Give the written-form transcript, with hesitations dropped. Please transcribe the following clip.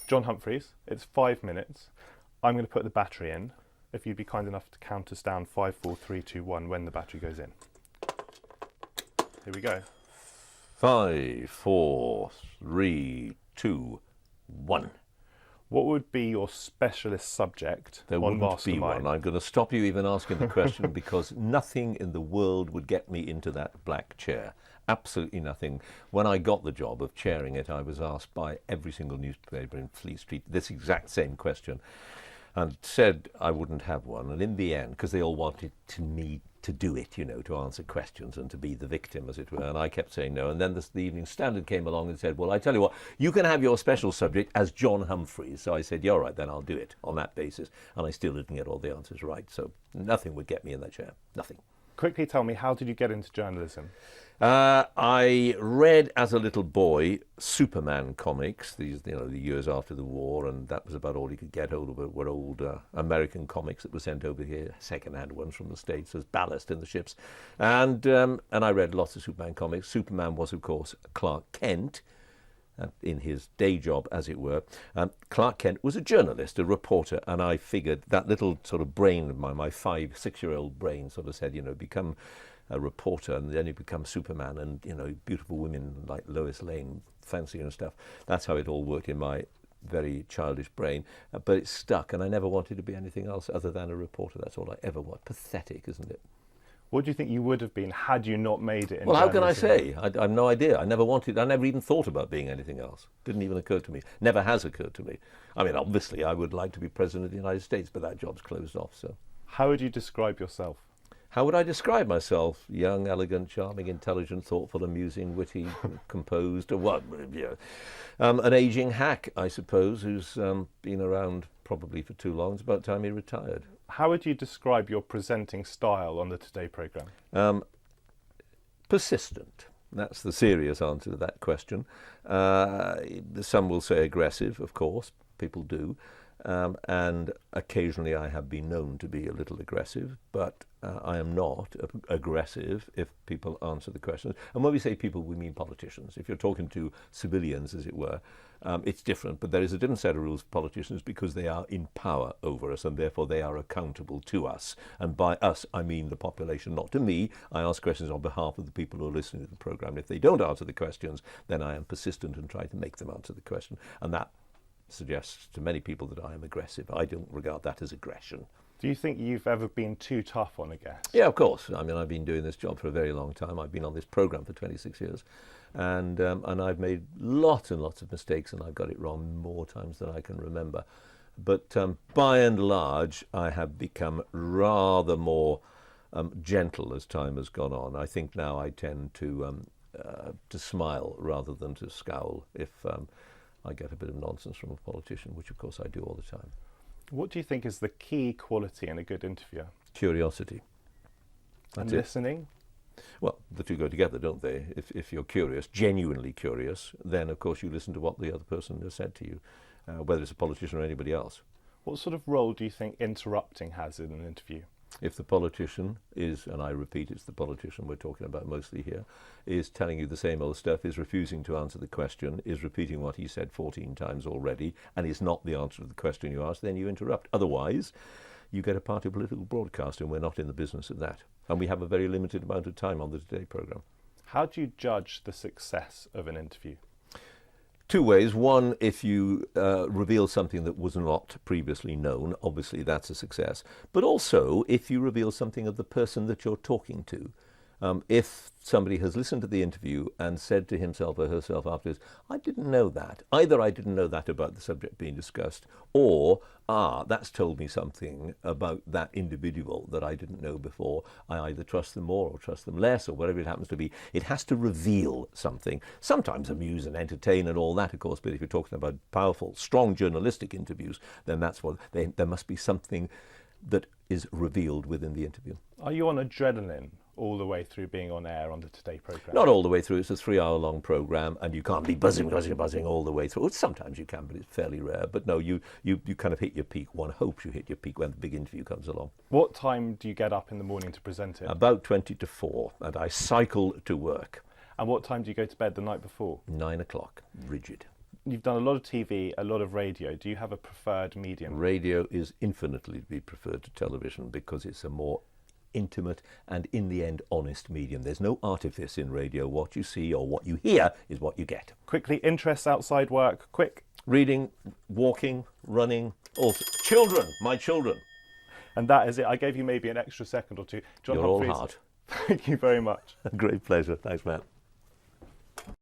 John Humphrys. It's 5 minutes. I'm going to put the battery in. If you'd be kind enough to count us down 5, 4, 3, 2, 1 when the battery goes in. Here we go. 5, 4, 3, 2, 1. What would be your specialist subject There on wouldn't be Mastermind? one. I'm going to stop you even asking the question because nothing in the world would get me into that black chair. Absolutely nothing. When I got the job of chairing it, I was asked by every single newspaper in Fleet Street this exact same question and said I wouldn't have one. And in the end, because they all wanted me to do it, you know, to answer questions and to be the victim, as it were, and I kept saying no. And then the Evening Standard came along and said, well, I tell you what, you can have your special subject as John Humphrys. So I said, yeah, all right, then I'll do it on that basis. And I still didn't get all the answers right. So nothing would get me in that chair. Nothing. Quickly tell me, how did you get into journalism? I read as a little boy Superman comics, these, you know, the years after the war, and that was about all you could get hold of. It were old American comics that were sent over here, second-hand ones from the States as ballast in the ships, and I read lots of Superman comics. Superman was, of course, Clark Kent. In his day job, as it were. Clark Kent was a journalist, a reporter, and I figured that little sort of brain of mine, my 5, 6-year-old brain sort of said, you know, become a reporter and then you become Superman and, you know, beautiful women like Lois Lane, fancy and stuff. That's how it all worked in my very childish brain. But it stuck, and I never wanted to be anything else other than a reporter. That's all I ever wanted. Pathetic, isn't it? What do you think you would have been had you not made it in Well, how can I journalism? say? I have no idea. I never even thought about being anything else. Didn't even occur to me. Never has occurred to me. I mean, obviously, I would like to be president of the United States, but that job's closed off, so. How would you describe yourself? How would I describe myself? Young, elegant, charming, intelligent, thoughtful, amusing, witty, composed, or what? You know, an ageing hack, I suppose, who's been around probably for too long. It's about time he retired. How would you describe your presenting style on the Today programme? Persistent. That's the serious answer to that question. Some will say aggressive, of course. People do. And occasionally I have been known to be a little aggressive, but I am not aggressive if people answer the questions. And when we say people, we mean politicians. If you're talking to civilians, as it were, it's different. But there is a different set of rules for politicians because they are in power over us and therefore they are accountable to us. And by us, I mean the population, not to me. I ask questions on behalf of the people who are listening to the programme. If they don't answer the questions, then I am persistent and try to make them answer the question. And that suggests to many people that I am aggressive. I don't regard that as aggression. Do you think you've ever been too tough on a guest? Yeah, of course. I mean, I've been doing this job for a very long time. I've been on this programme for 26 years. And I've made lots and lots of mistakes, and I've got it wrong more times than I can remember. But by and large, I have become rather more gentle as time has gone on. I think now I tend to smile rather than to scowl if I get a bit of nonsense from a politician, which of course I do all the time. What do you think is the key quality in a good interviewer? Curiosity. And That's it. listening? Well, the two go together, don't they? If you're curious, genuinely curious, then of course you listen to what the other person has said to you, whether it's a politician or anybody else. What sort of role do you think interrupting has in an interview? If the politician is, and I repeat, it's the politician we're talking about mostly here, is telling you the same old stuff, is refusing to answer the question, is repeating what he said 14 times already, and is not the answer to the question you asked, then you interrupt. Otherwise, you get a party political broadcast, and we're not in the business of that. And we have a very limited amount of time on the Today programme. How do you judge the success of an interview? Two ways. One, if you reveal something that was not previously known, obviously that's a success. But also, if you reveal something of the person that you're talking to. If somebody has listened to the interview and said to himself or herself afterwards, I didn't know that. Either I didn't know that about the subject being discussed, or, that's told me something about that individual that I didn't know before. I either trust them more or trust them less, or whatever it happens to be. It has to reveal something. Sometimes amuse and entertain and all that, of course, but if you're talking about powerful, strong journalistic interviews, then that's what there must be something that is revealed within the interview. Are you on adrenaline all the way through being on air on the Today programme? Not all the way through. It's a 3-hour-long programme, and you can't be buzzing all the way through. Well, sometimes you can, but it's fairly rare. But no, you kind of hit your peak. One hopes you hit your peak when the big interview comes along. What time do you get up in the morning to present it? About 20 to 4, and I cycle to work. And what time do you go to bed the night before? 9 o'clock, rigid. You've done a lot of TV, a lot of radio. Do you have a preferred medium? Radio is infinitely to be preferred to television because it's a more intimate and, in the end, honest medium. There's no artifice in radio. What you see or what you hear is what you get. Quickly, interests outside work, quick. Reading, walking, running, also children, my children. And that is it. I gave you maybe an extra second or two. John You're all Humphrys, hard. thank you very much. A great pleasure. Thanks, Matt.